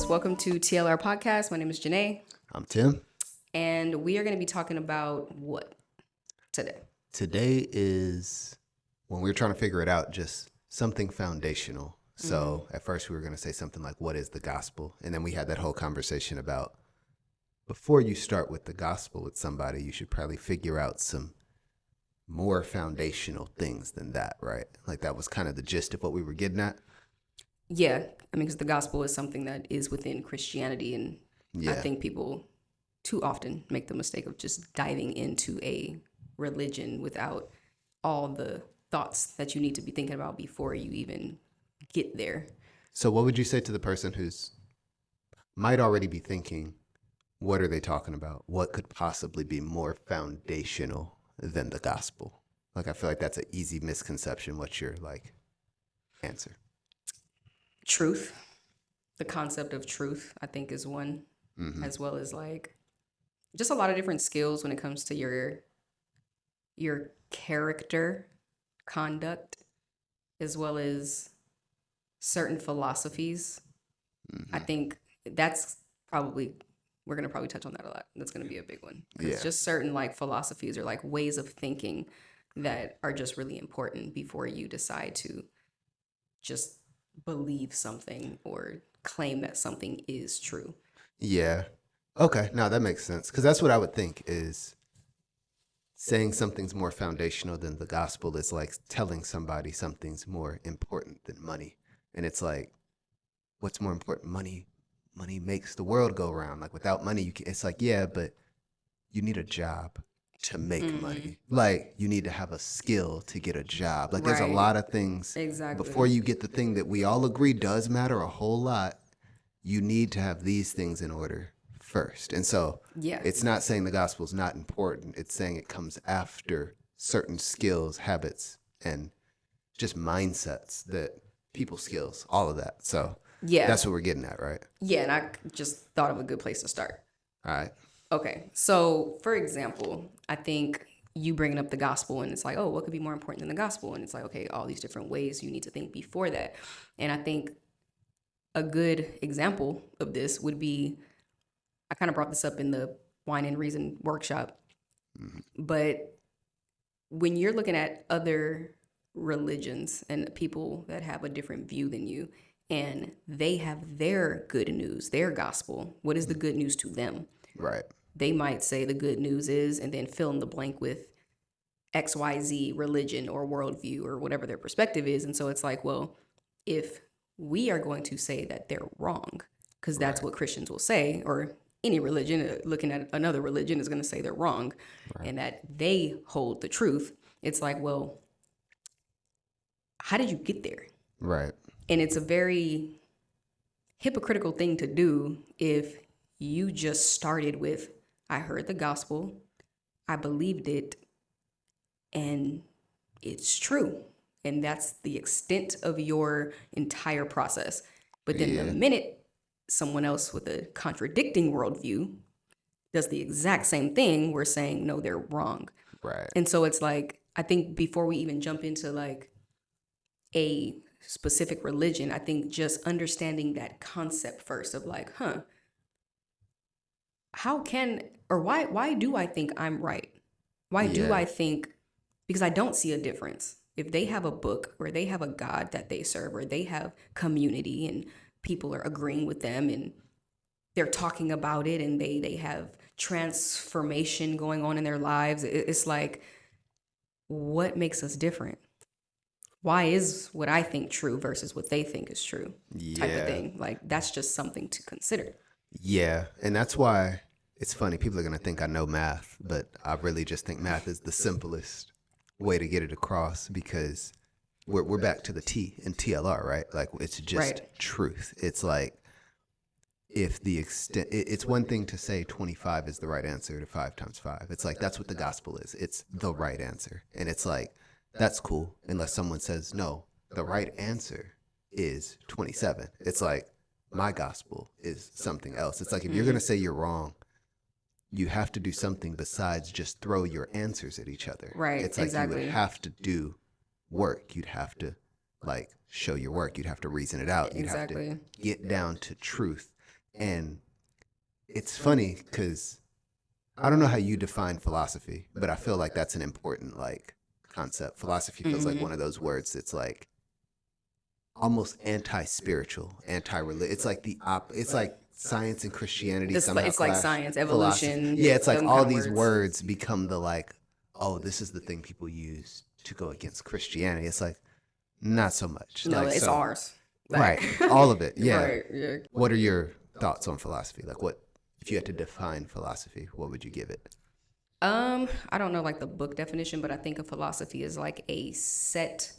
guys. Welcome to TLR Podcast. My name is Janae. I'm Tim. And we are going to be talking about what today? Today is, when we were trying to figure it out, just something foundational. So at first we were going to say something like, what is the gospel? And then we had that whole conversation about, before you start with the gospel with somebody, you should probably figure out some more foundational things than that, right? Like that was kind of the gist of what we were getting at. Yeah. I mean, because the gospel is something that is within Christianity. And I think people too often make the mistake of just diving into a religion without all the thoughts that you need to be thinking about before you even get there. So what would you say to the person who's might already be thinking, what are they talking about? What could possibly be more foundational than the gospel? Like, I feel like that's an easy misconception. What's your answer? Truth. The concept of truth, I think, is one, as well as just a lot of different skills when it comes to your character, conduct, as well as certain philosophies. I think that's probably, we're going to probably touch on that a lot. That's going to be a big one. It's just certain philosophies or ways of thinking that are just really important before you decide to just believe something or claim that something is true. Yeah. Okay. No, that makes sense. Because that's what I would think is saying something's more foundational than the gospel is like telling somebody something's more important than money. And it's like, what's more important? Money makes the world go round. Like without money, it's like, yeah, but you need a job to make money. Like you need to have a skill to get a job. Like there's a lot of things. Exactly. Before you get the thing that we all agree does matter a whole lot, you need to have these things in order first. And so it's not saying the gospel is not important. It's saying it comes after certain skills, habits, and just mindsets that people skills, all of that. So that's what we're getting at, right? Yeah, and I just thought of a good place to start. All right. Okay, so for example, I think you bringing up the gospel and it's like, oh, what could be more important than the gospel? And it's like, okay, all these different ways you need to think before that. And I think a good example of this would be, I kind of brought this up in the Wine and Reason workshop, but when you're looking at other religions and people that have a different view than you, and they have their good news, their gospel, what is the good news to them? Right. They might say the good news is, and then fill in the blank with XYZ religion or worldview or whatever their perspective is. And so it's like, well, if we are going to say that they're wrong, because that's what Christians will say, or any religion looking at another religion is going to say they're wrong, and that they hold the truth. It's like, well, how did you get there? Right. And it's a very hypocritical thing to do if you just started with, I heard the gospel, I believed it, and it's true. And that's the extent of your entire process. But then the minute someone else with a contradicting worldview does the exact same thing, we're saying, no, they're wrong. Right. And so it's like, I think before we even jump into a specific religion, I think just understanding that concept first of how can, or why do I think I'm right? Why do I think, because I don't see a difference. If they have a book or they have a God that they serve or they have community and people are agreeing with them and they're talking about it and they have transformation going on in their lives, it's like, what makes us different? Why is what I think true versus what they think is true type of thing? Like, that's just something to consider. Yeah. And that's why it's funny. People are going to think I know math, but I really just think math is the simplest way to get it across, because we're back to the T in TLR, right? Like it's just truth. It's like, if the extent, it's one thing to say 25 is the right answer to 5 times 5. It's like, that's what the gospel is. It's the right answer. And it's like, that's cool. Unless someone says, no, the right answer is 27. It's like, my gospel is something else. It's like, if you're going to say you're wrong, you have to do something besides just throw your answers at each other. Right. It's like you would have to do work. You'd have to show your work. You'd have to reason it out. You'd have to get down to truth. And it's funny because I don't know how you define philosophy, but I feel like that's an important like concept. Philosophy feels like one of those words that's like almost anti-spiritual, anti-religious. It's like it's like science and Christianity somehow It's like clash. science, Philosophy. evolution. Yeah, it's like them all kind of these words become the like, oh, this is the thing people use to go against Christianity. It's like, not so much. No, like, it's so, ours. Right. All of it. Yeah. Right, yeah. What are your thoughts on philosophy? Like, what, if you had to define philosophy, what would you give it? I don't know like the book definition, but I think of philosophy as like a set,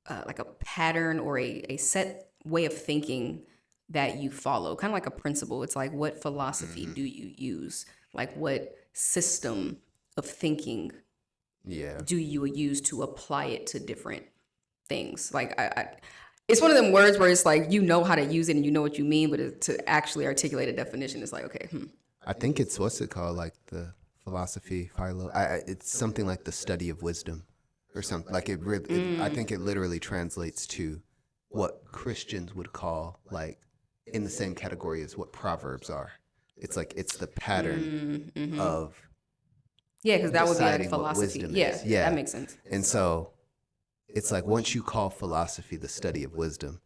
like a pattern or a set way of thinking that you follow, kind of like a principle. It's like, what philosophy do you use? Like, what system of thinking do you use to apply it to different things? Like, it's one of them words where it's like, you know how to use it and you know what you mean, but to actually articulate a definition, it's like, okay, I think it's, what's it called? Like the philosophy, it's something like the study of wisdom or something. Like it really, I think it literally translates to what Christians would call like in the same category as what Proverbs are. It's like, it's the pattern of yeah, because that would be like deciding what philosophy. wisdom Yeah, is. Yeah. that makes sense. And so it's like once you call philosophy the study of wisdom,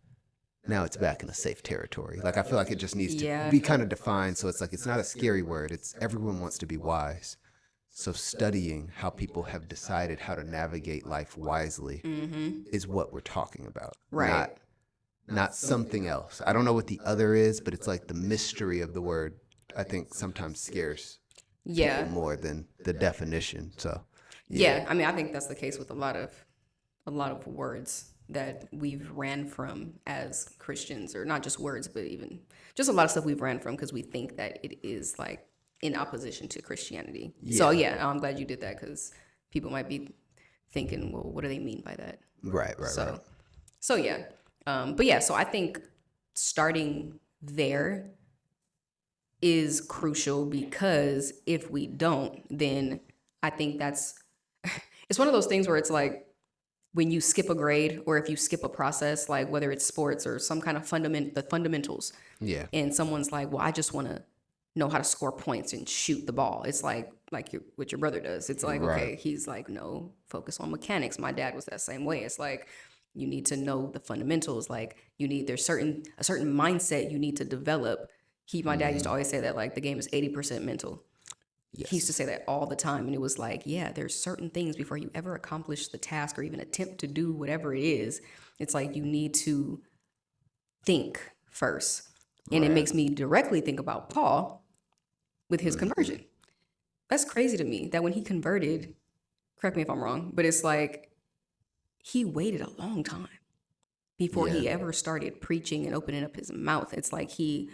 now it's back in a safe territory. Like I feel like it just needs to be kind of defined. So it's like, it's not a scary word. It's everyone wants to be wise. So studying how people have decided how to navigate life wisely is what we're talking about. Right. Not something else. I don't know what the other is, but it's like the mystery of the word, I think sometimes scares people more than the definition. So yeah, I mean, I think that's the case with a lot of words that we've ran from as Christians, or not just words, but even just a lot of stuff we've ran from because we think that it is like in opposition to Christianity. So yeah, I'm glad you did that because people might be thinking, well, what do they mean by that? Right. So yeah, but yeah, so I think starting there is crucial because if we don't, then I think it's one of those things where it's like when you skip a grade or if you skip a process, like whether it's sports or some kind of fundamentals. Yeah. And someone's like, well, I just want to know how to score points and shoot the ball. It's like what your brother does. It's like, okay, he's like, no, focus on mechanics. My dad was that same way. It's like, you need to know the fundamentals. Like there's a certain mindset you need to develop. My dad used to always say that like the game is 80% mental. Yes. He used to say that all the time. And it was like, yeah, there's certain things before you ever accomplish the task or even attempt to do whatever it is. It's like you need to think first. And it makes me directly think about Paul with his conversion. That's crazy to me that when he converted, correct me if I'm wrong, but it's like he waited a long time before he ever started preaching and opening up his mouth. It's like he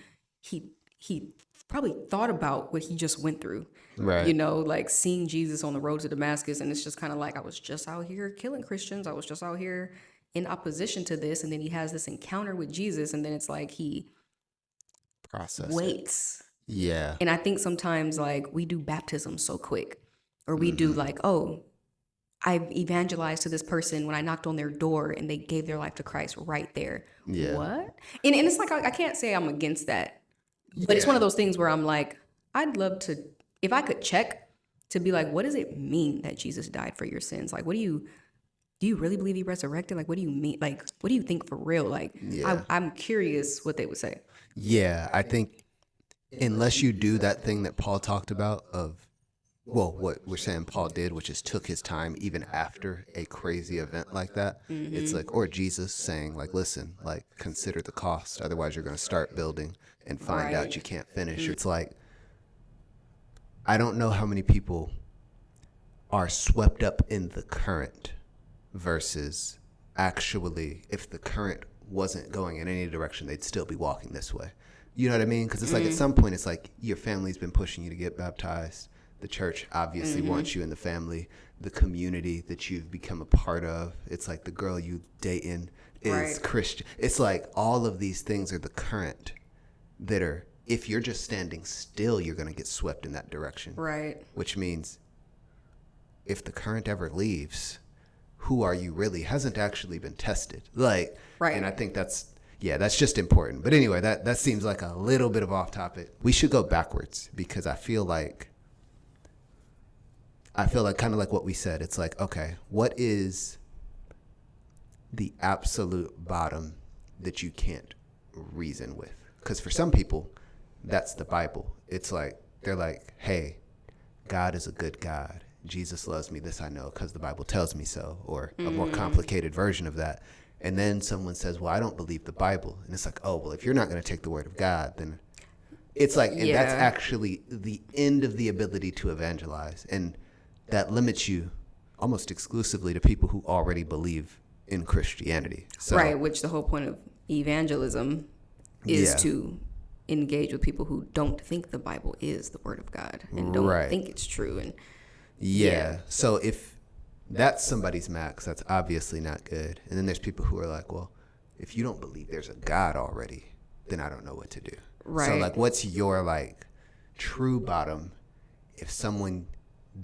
probably thought about what he just went through, right? You know, like seeing Jesus on the road to Damascus, and it's just kind of like, I was just out here killing Christians. I was just out here in opposition to this, and then he has this encounter with Jesus, and then it's like he waits. Yeah. And I think sometimes like we do baptism so quick, or we do like, oh, I evangelized to this person when I knocked on their door and they gave their life to Christ right there. Yeah. What? And it's like, I can't say I'm against that. But it's one of those things where I'm like, I'd love to, if I could check to be like, what does it mean that Jesus died for your sins? Like, do you really believe he resurrected? Like, what do you mean? Like, what do you think for real? Like, I'm curious what they would say. Yeah, I think unless you do that thing that Paul talked about what we're saying Paul did, which is took his time even after a crazy event like that. It's like, or Jesus saying like, listen, like consider the cost. Otherwise you're going to start building and find out you can't finish. It's like, I don't know how many people are swept up in the current versus actually, if the current wasn't going in any direction, they'd still be walking this way. You know what I mean? Because it's like at some point, it's like your family's been pushing you to get baptized. The church obviously wants you in the family. The community that you've become a part of. It's like the girl you dating is Christian. It's like all of these things are the current that are, if you're just standing still, you're going to get swept in that direction. Right. Which means if the current ever leaves, who are you really hasn't actually been tested. Like, and I think that's, Yeah, that's just important. But anyway, that seems like a little bit of off topic. We should go backwards because I feel like kind of like what we said. It's like, okay, what is the absolute bottom that you can't reason with? Because for some people, that's the Bible. It's like, they're like, hey, God is a good God. Jesus loves me. This I know because the Bible tells me so, or a more complicated version of that. And then someone says, well, I don't believe the Bible. And it's like, oh, well, if you're not going to take the word of God, then it's like, and that's actually the end of the ability to evangelize. And that limits you almost exclusively to people who already believe in Christianity. So, right, which the whole point of evangelism is to engage with people who don't think the Bible is the word of God and don't think it's true. And so if that's somebody's max, that's obviously not good. And then there's people who are like, well, if you don't believe there's a God already, then I don't know what to do. Right. So like, what's your like true bottom if someone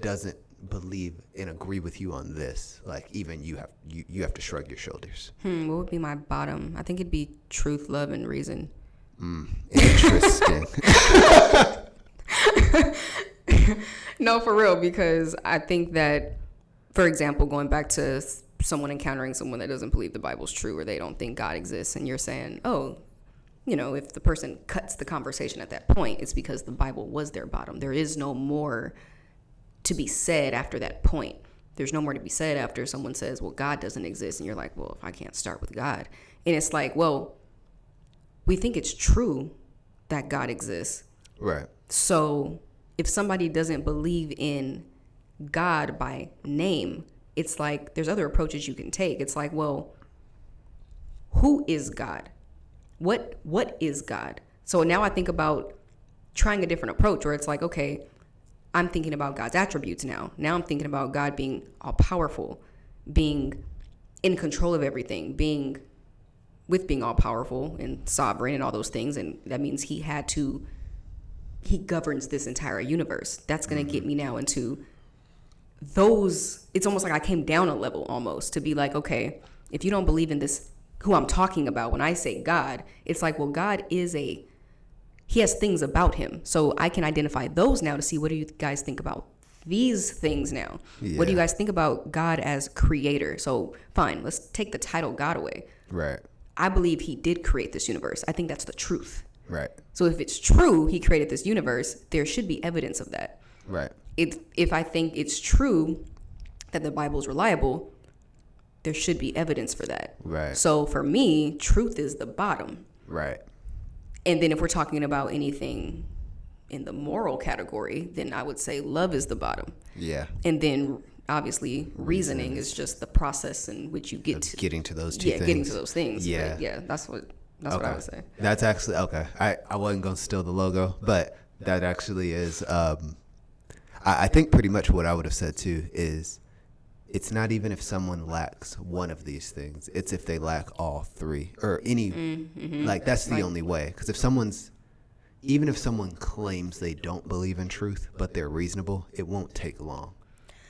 doesn't believe and agree with you on this? Like, even you have to shrug your shoulders. What would be my bottom? I think it'd be truth, love, and reason. Interesting. No, for real, because I think that, for example, going back to someone encountering someone that doesn't believe the Bible's true or they don't think God exists, and you're saying, oh, you know, if the person cuts the conversation at that point, it's because the Bible was their bottom. There is no more to be said after that point. There's no more to be said after someone says, well, God doesn't exist. And you're like, well, if I can't start with God. And it's like, well, we think it's true that God exists. Right. So if somebody doesn't believe in God by name, it's like there's other approaches you can take. It's like, well, who is God? What is God? So now I think about trying a different approach where it's like, okay, I'm thinking about God's attributes now. Now I'm thinking about God being all powerful, being in control of everything, being all powerful and sovereign and all those things. And that means he governs this entire universe. That's going to get me now into those. It's almost like I came down a level almost to be like, okay, if you don't believe in this, who I'm talking about, when I say God, it's like, well, God is he has things about him. So I can identify those now to see, what do you guys think about these things now? Yeah. What do you guys think about God as creator? So fine, let's take the title God away. Right. I believe he did create this universe. I think that's the truth. Right. So if it's true, he created this universe, there should be evidence of that. Right. If I think it's true that the Bible is reliable, there should be evidence for that. Right. So for me, truth is the bottom. Right. And then if we're talking about anything in the moral category, then I would say love is the bottom. Yeah. And then obviously reasoning is just the process in which you get to getting to those two things. Yeah, getting to those things. Yeah. But yeah, that's what I would say. That's actually okay. I wasn't gonna steal the logo, but that actually is I think pretty much what I would have said too is, it's not even if someone lacks one of these things, it's if they lack all three or any, like that's the only way. Because even if someone claims they don't believe in truth, but they're reasonable, it won't take long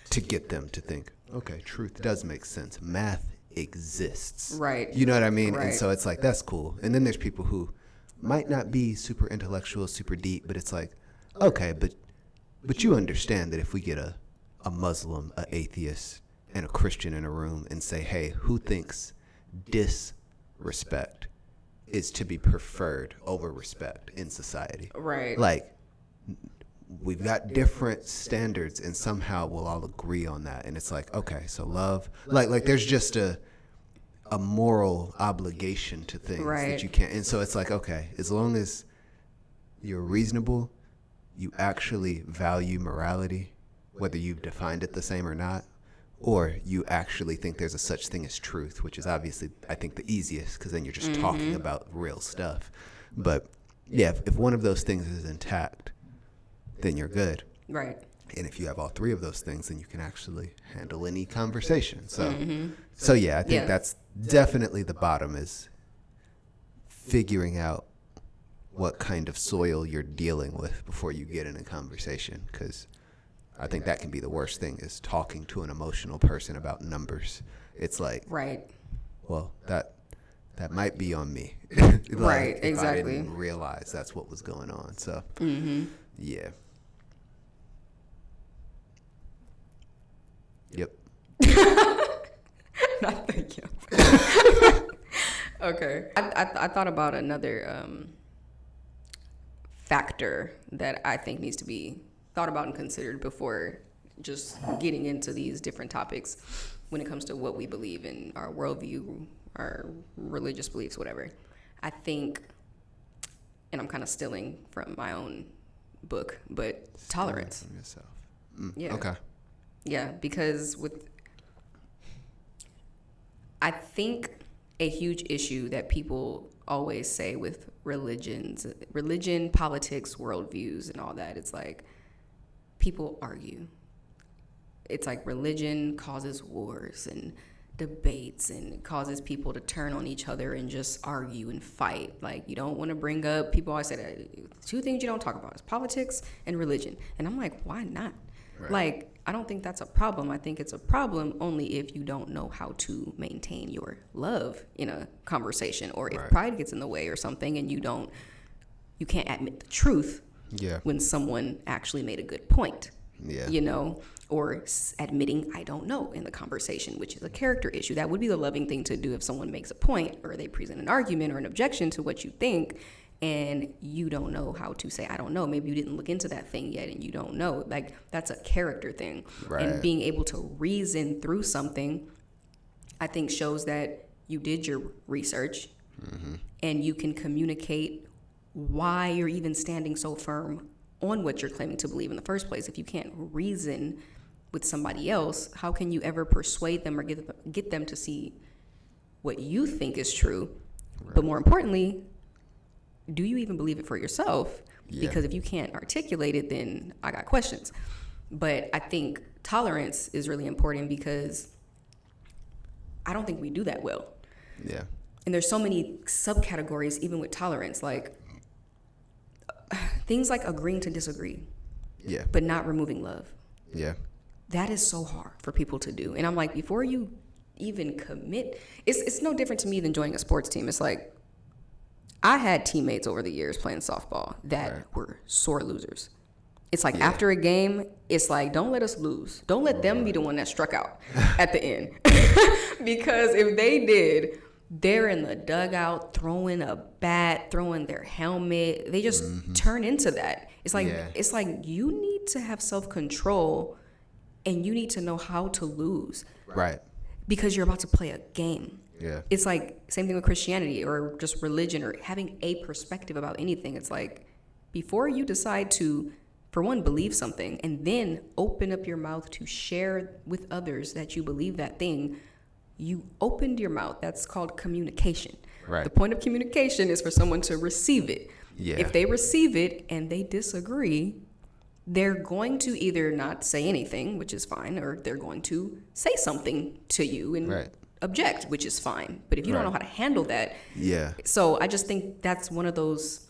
to get them to think, okay, truth does make sense. Math exists. Right. You know what I mean? Right. And so it's like, that's cool. And then there's people who might not be super intellectual, super deep, but it's like, okay, but you understand that if we get a Muslim, an atheist, and a Christian in a room and say, hey, who thinks disrespect is to be preferred over respect in society? Right. Like, we've got different standards and somehow we'll all agree on that. And it's like, okay, so love, like there's just a moral obligation to things that you can't. And so it's like, okay, as long as you're reasonable, you actually value morality, whether you've defined it the same or not, or you actually think there's a such thing as truth, which is obviously, I think, the easiest, because then you're just talking about real stuff. But yeah, if one of those things is intact, then you're good. Right. And if you have all three of those things, then you can actually handle any conversation. So yeah, I think that's definitely the bottom, is figuring out what kind of soil you're dealing with before you get in a conversation, because I think that can be the worst thing, is talking to an emotional person about numbers. It's like, right. Well, that that might be on me. Right, if exactly. I didn't realize that's what was going on. So, yeah. Yep. Not thank you. Okay. I thought about another factor that I think needs to be thought about and considered before just getting into these different topics when it comes to what we believe in, our worldview, our religious beliefs, whatever. I think, and I'm kind of stealing from my own book, but tolerance. From yourself. Yeah. Okay. Yeah, because I think a huge issue that people always say with religion, politics, worldviews, and all that, it's like people argue. It's like religion causes wars and debates and causes people to turn on each other and just argue and fight. Like, you don't want to bring up, people always say that two things you don't talk about is politics and religion. And I'm like, why not? Right. Like, I don't think that's a problem. I think it's a problem only if you don't know how to maintain your love in a conversation, or if pride gets in the way or something and you can't admit the truth when someone actually made a good point. You know, or admitting I don't know in the conversation, which is a character issue. That would be the loving thing to do if someone makes a point or they present an argument or an objection to what you think, and you don't know how to say I don't know. Maybe you didn't look into that thing yet and you don't know. Like, that's a character thing. Right. And being able to reason through something, I think, shows that you did your research and you can communicate why you're even standing so firm on what you're claiming to believe in the first place. If you can't reason with somebody else, how can you ever persuade them or get them to see what you think is true? Right. But more importantly, do you even believe it for yourself? Because if you can't articulate it, then I got questions. But I think tolerance is really important because I don't think we do that well. Yeah. And there's so many subcategories even with tolerance, like things like agreeing to disagree, but not removing love. Yeah. That is so hard for people to do. And I'm like, before you even commit, it's no different to me than joining a sports team. It's like, I had teammates over the years playing softball that were sore losers. It's like after a game, it's like, don't let us lose. Don't let them be the one that struck out at the end. Because if they did, they're in the dugout throwing a bat, throwing their helmet. They just turn into that. It's like you need to have self-control and you need to know how to lose. Right. Because you're about to play a game. Yeah. It's like same thing with Christianity or just religion or having a perspective about anything. It's like before you decide to, for one, believe something and then open up your mouth to share with others that you believe that thing, you opened your mouth. That's called communication. Right. The point of communication is for someone to receive it. Yeah. If they receive it and they disagree, they're going to either not say anything, which is fine, or they're going to say something to you and object, which is fine. But if you don't know how to handle that, so I just think that's one of those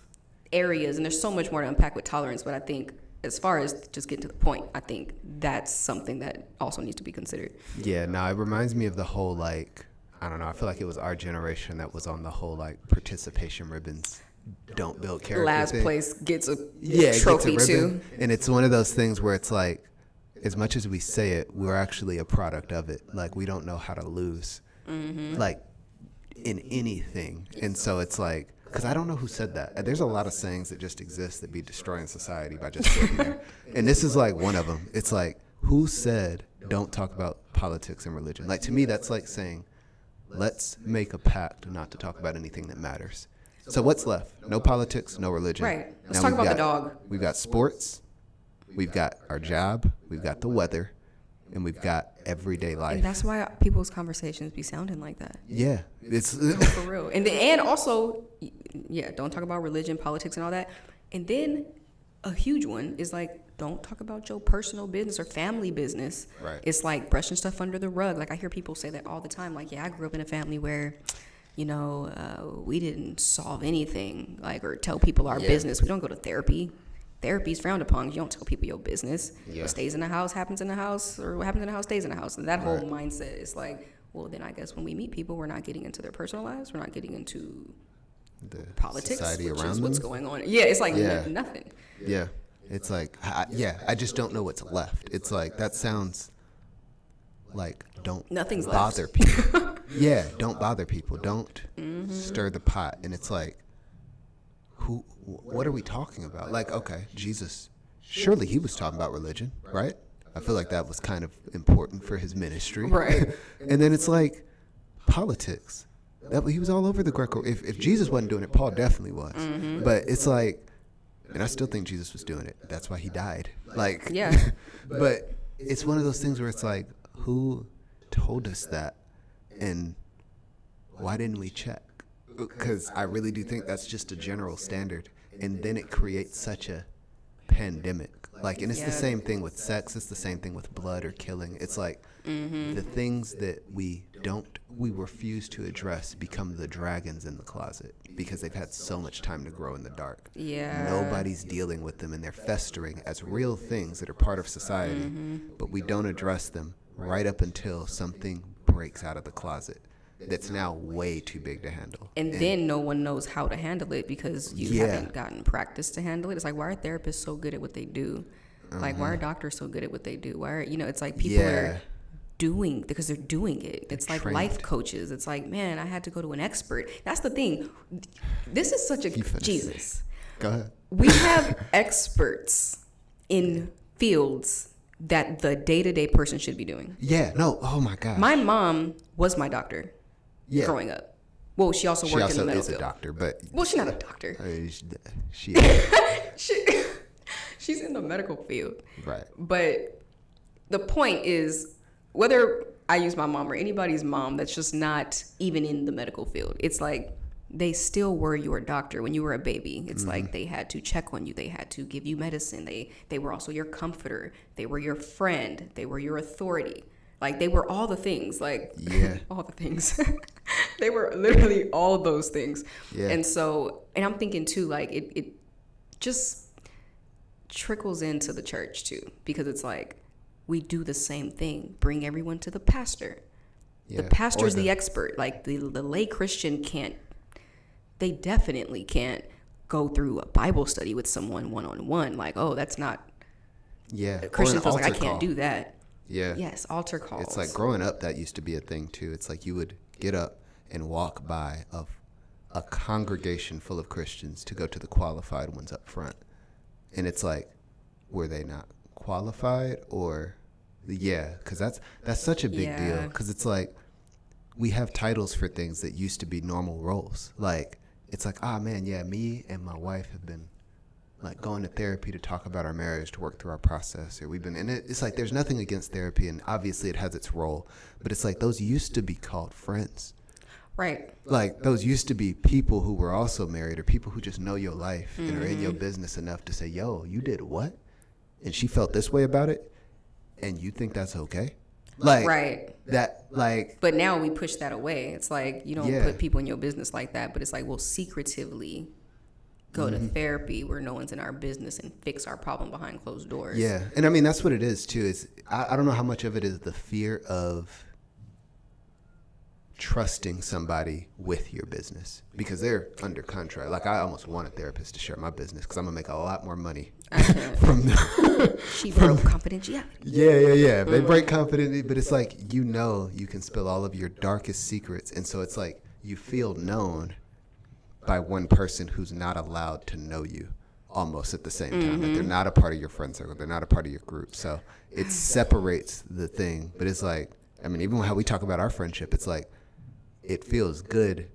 areas, and there's so much more to unpack with tolerance, but I think as far as just getting to the point, I think that's something that also needs to be considered. Yeah, no, it reminds me of the whole, like, I don't know, I feel like it was our generation that was on the whole, like, participation ribbons. Don't build character last thing. Place gets a trophy gets a too. And it's one of those things where it's like, as much as we say it, we're actually a product of it. Like, we don't know how to lose, like, in anything. And so it's like, because I don't know who said that. There's a lot of sayings that just exist that be destroying society by just sitting there. And this is like one of them. It's like, who said don't talk about politics and religion? Like, to me, that's like saying, let's make a pact not to talk about anything that matters. So what's left? No politics, no religion. Right. Let's talk about the dog. We've got sports. We've got our job. We've got the weather. And we've got everyday life. And that's why people's conversations be sounding like that. Yeah. It's for real. And also, don't talk about religion, politics, and all that. And then a huge one is like, don't talk about your personal business or family business. Right. It's like brushing stuff under the rug. Like, I hear people say that all the time. Like, I grew up in a family where, we didn't solve anything, like, or tell people our business. We don't go to therapy. Therapy's frowned upon. You don't tell people your business. What stays in the house happens in the house, or what happens in the house stays in the house. And that whole mindset is like, well, then I guess when we meet people, we're not getting into their personal lives. We're not getting into The politics, society which around is what's them. going on. Yeah, it's like Yeah. nothing. Yeah. It's like, I just don't know what's left. It's like, that sounds like, don't Nothing's bother left. people. Yeah, don't bother people. Don't stir the pot. And it's like, what are we talking about? Like, okay, Jesus, surely he was talking about religion, right? I feel like that was kind of important for his ministry. Right. And then it's like, politics. He was all over the Greco. If Jesus wasn't doing it, Paul definitely was. But it's like, and I still think Jesus was doing it. That's why he died. Like, Yeah. But it's one of those things where it's like, who told us that? And why didn't we check? Because I really do think that's just a general standard. And then it creates such a pandemic. Like, and it's the same thing with sex. It's the same thing with blood or killing. It's like the things that we refuse to address become the dragons in the closet because they've had so much time to grow in the dark. Yeah. Nobody's dealing with them, and they're festering as real things that are part of society, but we don't address them right up until something breaks out of the closet that's now way too big to handle. And then no one knows how to handle it because you haven't gotten practice to handle it. It's like, why are therapists so good at what they do? Like, why are doctors so good at what they do? Why are, it's like people are doing, because they're doing it. It's like trained. life coaches. It's like, man, I had to go to an expert. That's the thing. This is such a, Jesus. Go ahead. We have experts in fields that the day-to-day person should be doing. Yeah, no, oh my God. My mom was my doctor growing up. Well, she also worked in the medical is a field. doctor, but Well, she's not a doctor. she She's in the medical field. right. But the point is, whether I use my mom or anybody's mom that's just not even in the medical field, it's like they still were your doctor when you were a baby. It's like they had to check on you. They had to give you medicine. They were also your comforter. They were your friend. They were your authority. Like, they were all the things. Like, all the things. They were literally all those things. Yeah. And so, and I'm thinking too, like, it just trickles into the church too, because it's like, we do the same thing. Bring everyone to the pastor. Yeah. The pastor is Or the expert. Like, the lay Christian they definitely can't go through a Bible study with someone one-on-one. Like, oh, that's not, Yeah. a Christian Or an feels like I altar can't call. do that. Yeah. Yes, altar calls. It's like growing up, that used to be a thing too. It's like you would get up and walk by a congregation full of Christians to go to the qualified ones up front. And it's like, were they not qualified? Or, because that's such a big deal. Because it's like, we have titles for things that used to be normal roles. Like, it's like, man, me and my wife have been like going to therapy to talk about our marriage, to work through our process, or we've been, and it's like, there's nothing against therapy, and obviously it has its role, but it's like, those used to be called friends. Right. Like, those used to be people who were also married, or people who just know your life and are in your business enough to say, yo, you did what? And she felt this way about it, and you think that's okay? Like, Right. that, like, But now we push that away. It's like, you don't put people in your business like that, but it's like, we'll secretively go to therapy where no one's in our business and fix our problem behind closed doors. yeah. And I mean, that's what it is too, is I don't know how much of it is the fear of trusting somebody with your business, because they're under contract. Like, I almost want a therapist to share my business because I'm gonna make a lot more money from them. She broke confidentiality. Yeah. They break confidently, but it's like, you can spill all of your darkest secrets, and so it's like you feel known by one person who's not allowed to know you almost at the same time. Like, they're not a part of your friend circle. They're not a part of your group. So it separates the thing. But it's like, I mean, even how we talk about our friendship, it's like, it feels good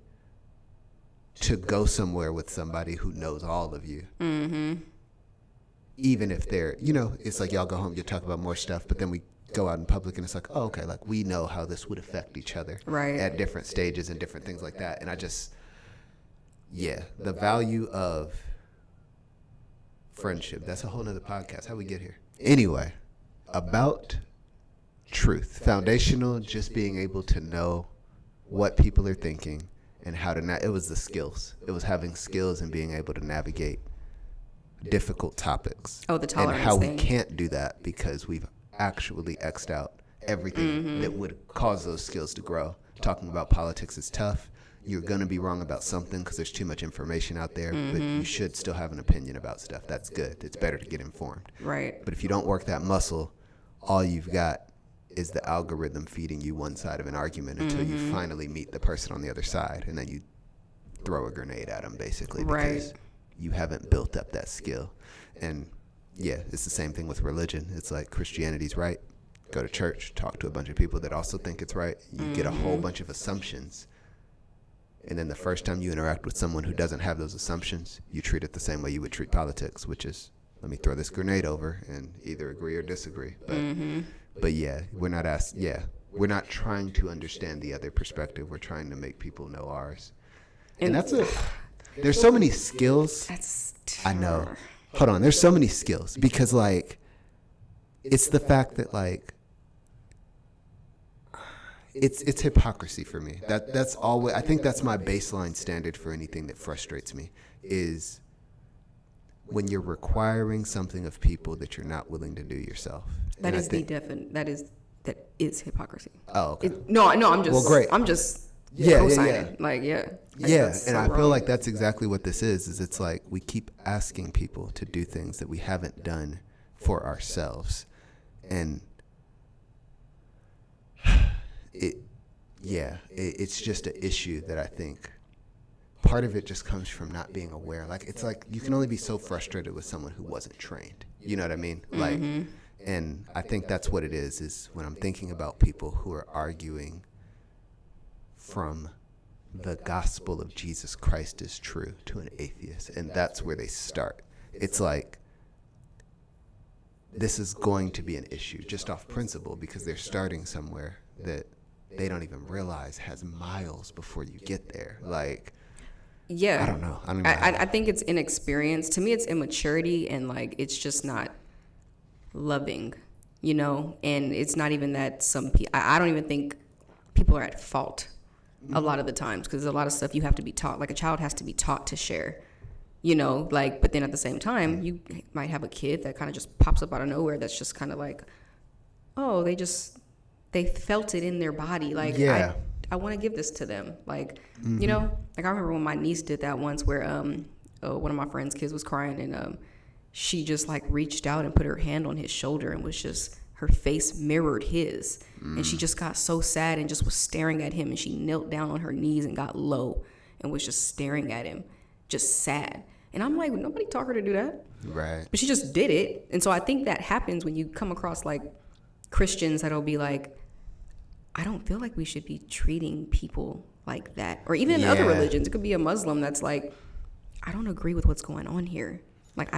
to go somewhere with somebody who knows all of you. Even if they're, it's like, y'all go home, you talk about more stuff, but then we go out in public and it's like, oh, okay, like, we know how this would affect each other at different stages and different things like that. And I just, the value of friendship, that's a whole nother podcast, how we get here. Anyway, about truth, foundational, just being able to know what people are thinking and how to, it was the skills. It was having skills and being able to navigate difficult topics. Oh, the tolerance and how thing. we can't do that because we've actually X'd out everything that would cause those skills to grow. Talking about politics is tough. You're going to be wrong about something because there's too much information out there, but you should still have an opinion about stuff. That's good. It's better to get informed. Right. But if you don't work that muscle, all you've got is the algorithm feeding you one side of an argument until you finally meet the person on the other side, and then you throw a grenade at them, basically, because you haven't built up that skill. And yeah, it's the same thing with religion. It's like Christianity's right. Go to church, talk to a bunch of people that also think it's right. You get a whole bunch of assumptions. And then the first time you interact with someone who doesn't have those assumptions, you treat it the same way you would treat politics, which is, let me throw this grenade over and either agree or disagree. But yeah, we're not trying to understand the other perspective. We're trying to make people know ours. And there's so many skills. I know. Hold on. There's so many skills because like, it's the fact that like, it's hypocrisy for me. That's always, I think that's my baseline standard for anything that frustrates me is when you're requiring something of people that you're not willing to do yourself. That is hypocrisy. Oh, okay. I'm just, well, great. I'm just Yeah. like, Yeah, and I feel like that's exactly what this is it's like we keep asking people to do things that we haven't done for ourselves. And it's just an issue that I think part of it just comes from not being aware. Like, it's like you can only be so frustrated with someone who wasn't trained. You know what I mean? Like, and I think that's what it is when I'm thinking about people who are arguing from the gospel of Jesus Christ is true to an atheist, and that's where they start. It's like, this is going to be an issue just off principle because they're starting somewhere that they don't even realize has miles before you get there. Like, yeah, I don't know. I think it's inexperience. To me, it's immaturity, and like, it's just not loving, you know? And it's not even that some people, I don't even think people are at fault a lot of the times, because a lot of stuff you have to be taught. Like, a child has to be taught to share, you know? Like, but then at the same time, you might have a kid that kind of just pops up out of nowhere that's just kind of like, oh, they felt it in their body. Like, yeah. I want to give this to them. Like, you know, like I remember when my niece did that once where one of my friend's kids was crying, and she just like reached out and put her hand on his shoulder and was just, her face mirrored his. And she just got so sad and just was staring at him, and she knelt down on her knees and got low and was just staring at him, just sad. And I'm like, nobody taught her to do that. Right. But she just did it. And so I think that happens when you come across like Christians that'll be like, I don't feel like we should be treating people like that. Or even in other religions. It could be a Muslim that's like, I don't agree with what's going on here. Like,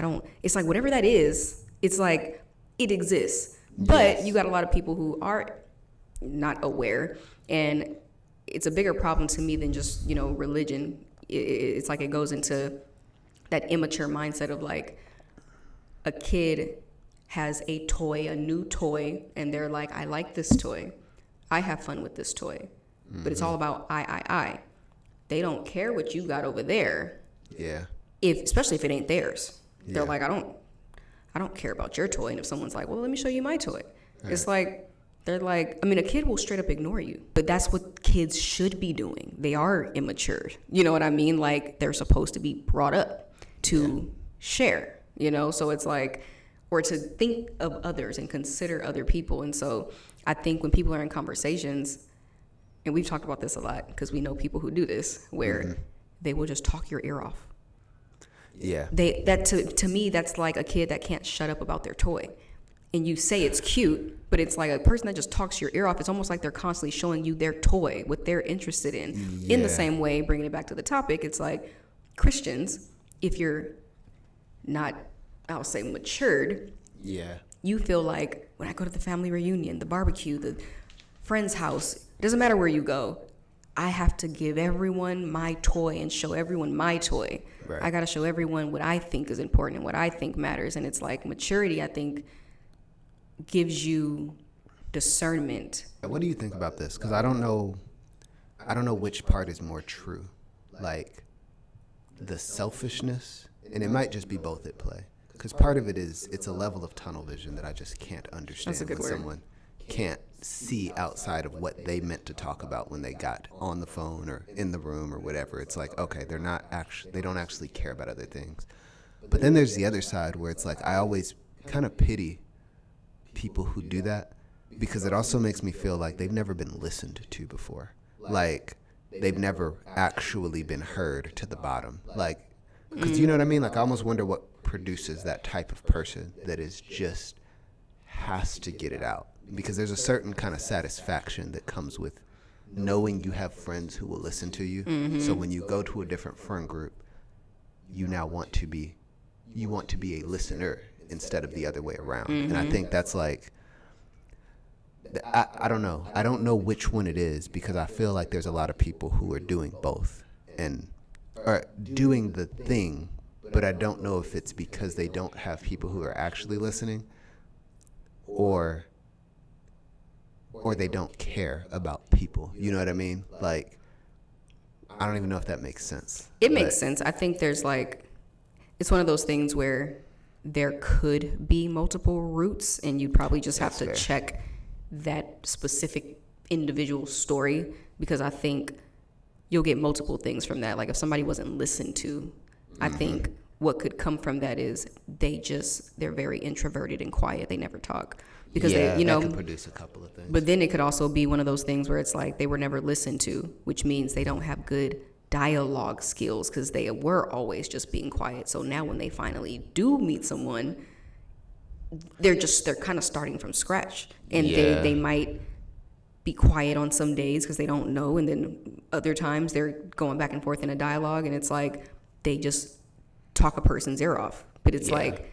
it's like whatever that is, it's like it exists. But you got a lot of people who are not aware. And it's a bigger problem to me than just, you know, religion. It's like it goes into that immature mindset of like, a kid has a toy, a new toy, and they're like, I like this toy. I have fun with this toy. But it's all about I. They don't care what you got over there. Yeah. Especially if it ain't theirs. Yeah. They're like, I don't care about your toy. And if someone's like, well, let me show you my toy. Right. It's like, they're like, I mean, a kid will straight up ignore you. But that's what kids should be doing. They are immature. You know what I mean? Like, they're supposed to be brought up to share, you know? So it's like, or to think of others and consider other people. And so I think when people are in conversations, and we've talked about this a lot because we know people who do this, where they will just talk your ear off. Yeah. To me, that's like a kid that can't shut up about their toy. And you say it's cute, but it's like a person that just talks your ear off. It's almost like they're constantly showing you their toy, what they're interested in. In the same way, bringing it back to the topic, it's like Christians, if you're not, I'll say, matured, you feel like when I go to the family reunion, the barbecue, the friend's house, it doesn't matter where you go, I have to give everyone my toy and show everyone my toy. Right. I got to show everyone what I think is important and what I think matters. And it's like maturity, I think, gives you discernment. What do you think about this? Because I don't know which part is more true. Like the selfishness, and it might just be both at play. Because part of it is, it's a level of tunnel vision that I just can't understand. That's a good when word. Someone can't see outside of what they meant to talk about when they got on the phone or in the room or whatever. It's like, okay, they don't actually care about other things. But then there's the other side where it's like I always kind of pity people who do that, because it also makes me feel like they've never been listened to before. Like they've never actually been heard to the bottom. Like, because you know what I mean? Like I almost wonder what produces that type of person that is just has to get it out. Because there's a certain kind of satisfaction that comes with knowing you have friends who will listen to you. So when you go to a different friend group, you now want to be a listener instead of the other way around. And I think that's like, I don't know. I don't know which one it is, because I feel like there's a lot of people who are doing both and are doing the thing, but I don't know if it's because they don't have people who are actually listening, or they don't care about people. You know what I mean? Like, I don't even know if that makes sense. It makes sense. I think there's like, it's one of those things where there could be multiple routes, and you'd probably just have to check that specific individual story, because I think you'll get multiple things from that. Like if somebody wasn't listened to, I think what could come from that is they're very introverted and quiet. They never talk because they, you know, that can produce a couple of things. But then it could also be one of those things where it's like they were never listened to, which means they don't have good dialogue skills because they were always just being quiet. So now when they finally do meet someone, they're kind of starting from scratch, and they might be quiet on some days because they don't know, and then other times they're going back and forth in a dialogue, and it's like they just talk a person's ear off. But it's like,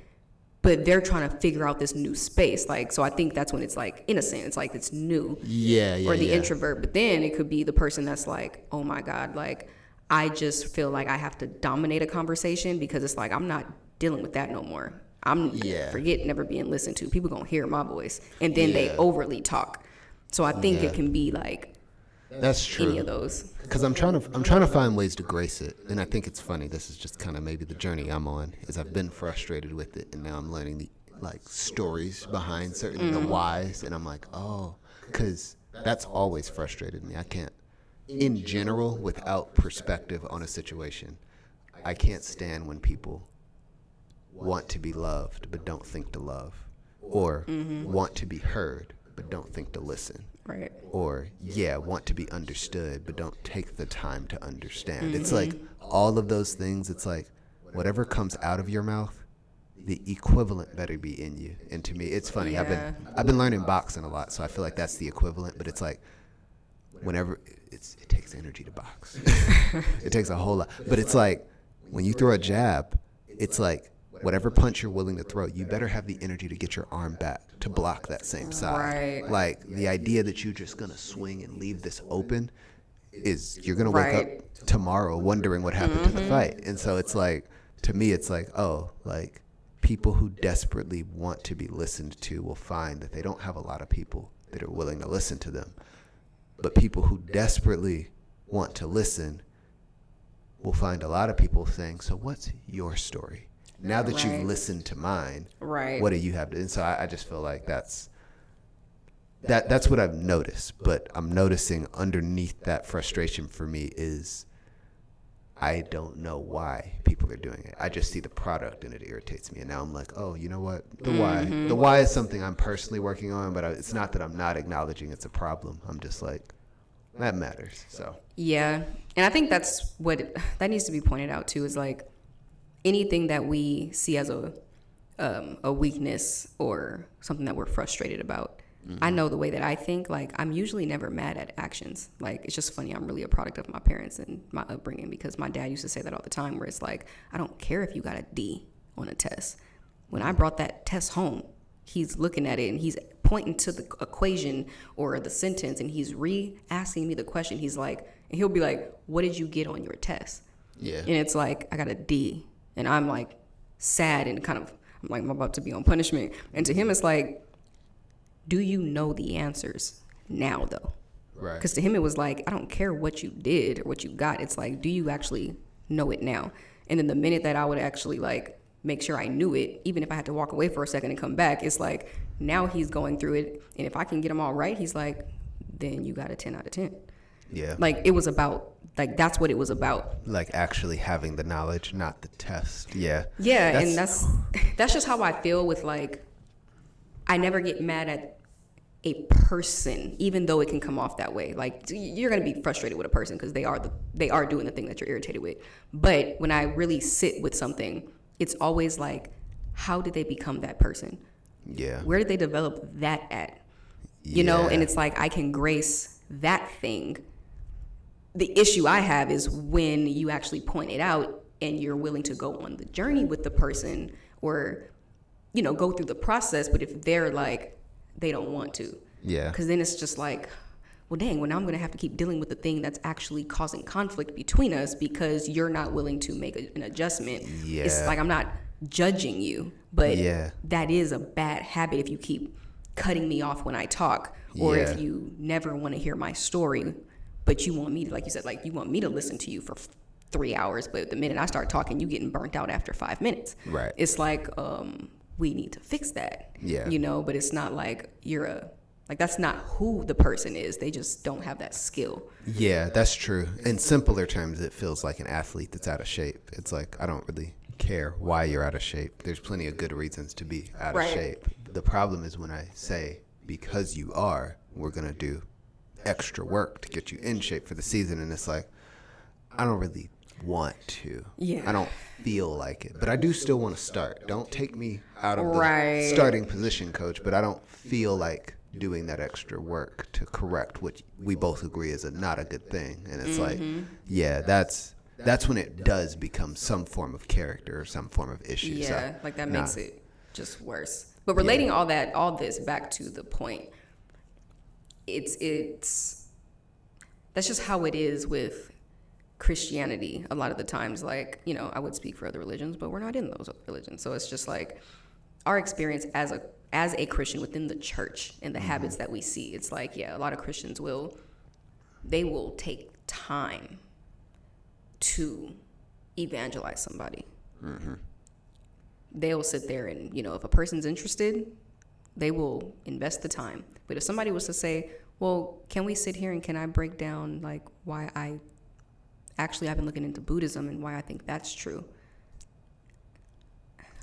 but they're trying to figure out this new space. Like, so I think that's when it's like innocent. It's like it's new. Or the introvert. But then it could be the person that's like, oh my God, like I just feel like I have to dominate a conversation because it's like I'm not dealing with that no more. Forget never being listened to. People gonna hear my voice, and then they overly talk. So I think it can be like that's true. Any of those. Because I'm trying to find ways to grace it, and I think it's funny. This is just kind of maybe the journey I'm on. Is I've been frustrated with it, and now I'm learning the stories behind certain the whys, and I'm like, oh, because that's always frustrated me. I can't, in general, without perspective on a situation, I can't stand when people want to be loved but don't think to love, or want to be heard but don't think to listen, right? Or want to be understood but don't take the time to understand. It's like all of those things. It's like whatever comes out of your mouth, the equivalent better be in you. And to me, it's funny. I've been learning boxing a lot, so I feel like that's the equivalent. But it's like whenever it takes energy to box. It takes a whole lot. But it's like when you throw a jab, it's like whatever punch you're willing to throw, you better have the energy to get your arm back to block that same side. Right. Like the idea that you're just going to swing and leave this open is you're going to wake up tomorrow wondering what happened to the fight. And so it's like, to me, it's like, oh, like people who desperately want to be listened to will find that they don't have a lot of people that are willing to listen to them. But people who desperately want to listen will find a lot of people saying, so what's your story? Now that you've listened to mine, what do you have to? And so I just feel like that's what I've noticed. But I'm noticing underneath that frustration for me is I don't know why people are doing it. I just see the product and it irritates me. And now I'm like, oh, you know what? The why is something I'm personally working on, but it's not that I'm not acknowledging it's a problem. I'm just like, that matters. So yeah, and I think that's what that needs to be pointed out too. Is like, anything that we see as a weakness or something that we're frustrated about, I know the way that I think, like, I'm usually never mad at actions. Like, it's just funny. I'm really a product of my parents and my upbringing, because my dad used to say that all the time, where it's like, I don't care if you got a D on a test. When I brought that test home, he's looking at it and he's pointing to the equation or the sentence, and he's re-asking me the question. He's like, and he'll be like, what did you get on your test? Yeah. And it's like, I got a D. And I'm like sad and kind of, I'm like, I'm about to be on punishment. And to him, it's like, do you know the answers now, though? Right. Because to him, it was like, I don't care what you did or what you got. It's like, do you actually know it now? And then the minute that I would actually like make sure I knew it, even if I had to walk away for a second and come back. It's like, now he's going through it, and if I can get him all right, he's like, then you got a 10 out of 10. Yeah. Like, it was about, like, that's what it was about. Like actually having the knowledge, not the test. Yeah. Yeah, and that's just how I feel with, like, I never get mad at a person, even though it can come off that way. Like, you're going to be frustrated with a person because they are doing the thing that you're irritated with. But when I really sit with something, it's always like, how did they become that person? Yeah. Where did they develop that at? You know, and it's like, I can grace that thing. The issue I have is when you actually point it out and you're willing to go on the journey with the person, or, you know, go through the process. But if they're like, they don't want to. Yeah. Because then it's just like, well, dang, well, now I'm going to have to keep dealing with the thing that's actually causing conflict between us because you're not willing to make an adjustment. Yeah. It's like, I'm not judging you, but Yeah. that is a bad habit if you keep cutting me off when I talk, or if you never want to hear my story, but you want me to, like you said, like, you want me to listen to you for 3 hours, but the minute I start talking, you getting burnt out after 5 minutes. Right. It's like, we need to fix that. Yeah. You know, but it's not like like, that's not who the person is. They just don't have that skill. Yeah, that's true. In simpler terms, it feels like an athlete that's out of shape. It's like, I don't really care why you're out of shape. There's plenty of good reasons to be out of shape. The problem is when I say, because you are, we're going to do extra work to get you in shape for the season. And it's like, I don't really want to. Yeah. I don't feel like it. But I do still want to start. Don't take me out of the starting position, coach. But I don't feel like doing that extra work to correct what we both agree is not a good thing. And it's like, yeah, that's when it does become some form of character or some form of issue. Yeah, so, like, that makes it just worse. But relating all this back to the point, it's that's just how it is with Christianity a lot of the times. Like, you know, I would speak for other religions, but we're not in those other religions. So it's just like our experience as a Christian within the church and the habits that we see. It's like, yeah, a lot of Christians will take time to evangelize somebody. They'll sit there and, you know, if a person's interested, they will invest the time. But if somebody was to say, well, can we sit here and can I break down, like, why I've been looking into Buddhism and why I think that's true.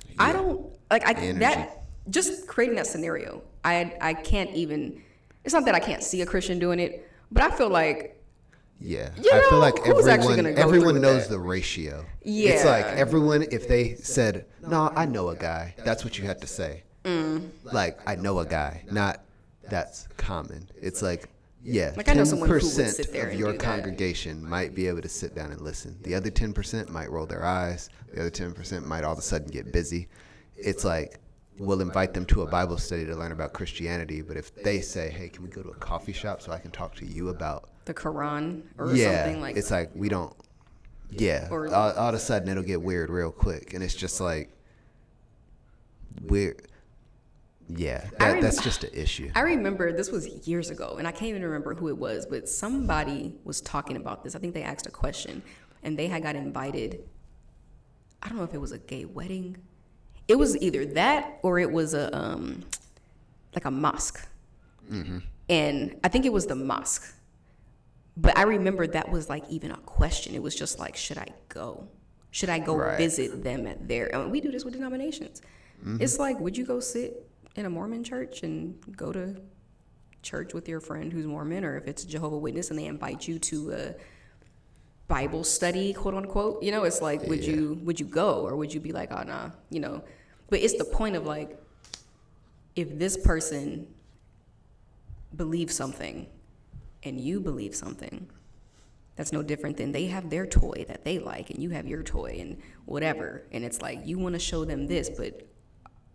Yeah. I don't like that. Just creating that scenario, I can't even. It's not that I can't see a Christian doing it, but I feel like. Yeah, I feel like everyone knows the ratio. Yeah, it's like everyone, if they said, "No, I know a guy," that's what you had to say. Like, I know a guy, not that's common. It's like, yeah, like 10% of your congregation might be able to sit down and listen. The other 10% might roll their eyes. The other 10% might all of a sudden get busy. It's like, we'll invite them to a Bible study to learn about Christianity, but if they say, hey, can we go to a coffee shop so I can talk to you about the Quran or something like that? It's like, we don't, all of a sudden it'll get weird real quick. And it's just like, weird. Yeah, that's just an issue. I remember this was years ago, and I can't even remember who it was, but somebody was talking about this. I think they asked a question, and they had got invited. I don't know if it was a gay wedding. It was either that or it was a like a mosque. And I think it was the mosque. But I remember that was like even a question. It was just like, should I go? Should I go visit them at their... I mean, we do this with denominations. It's like, would you go sit in a Mormon church and go to church with your friend who's Mormon, or if it's a Jehovah's Witness and they invite you to a Bible study, quote unquote, you know, it's like, would you go, or would you be like, oh, nah, you know? But it's the point of like, if this person believes something and you believe something, that's no different than they have their toy that they like and you have your toy and whatever. And it's like, you want to show them this, but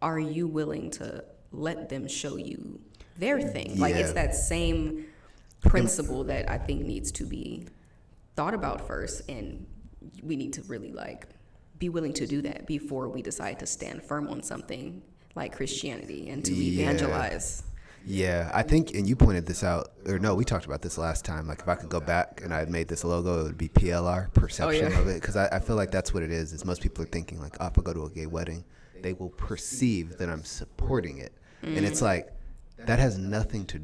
are you willing to let them show you their thing? Like, it's that same principle that I think needs to be thought about first, and we need to really like be willing to do that before we decide to stand firm on something like Christianity and to evangelize. Yeah, I think, and you pointed this out, or no, we talked about this last time. Like, if I could go back and I had made this logo, it would be PLR, perception of it. Because I feel like that's what it is most people are thinking, like, oh, if I go to a gay wedding, they will perceive that I'm supporting it. And it's like, that has nothing to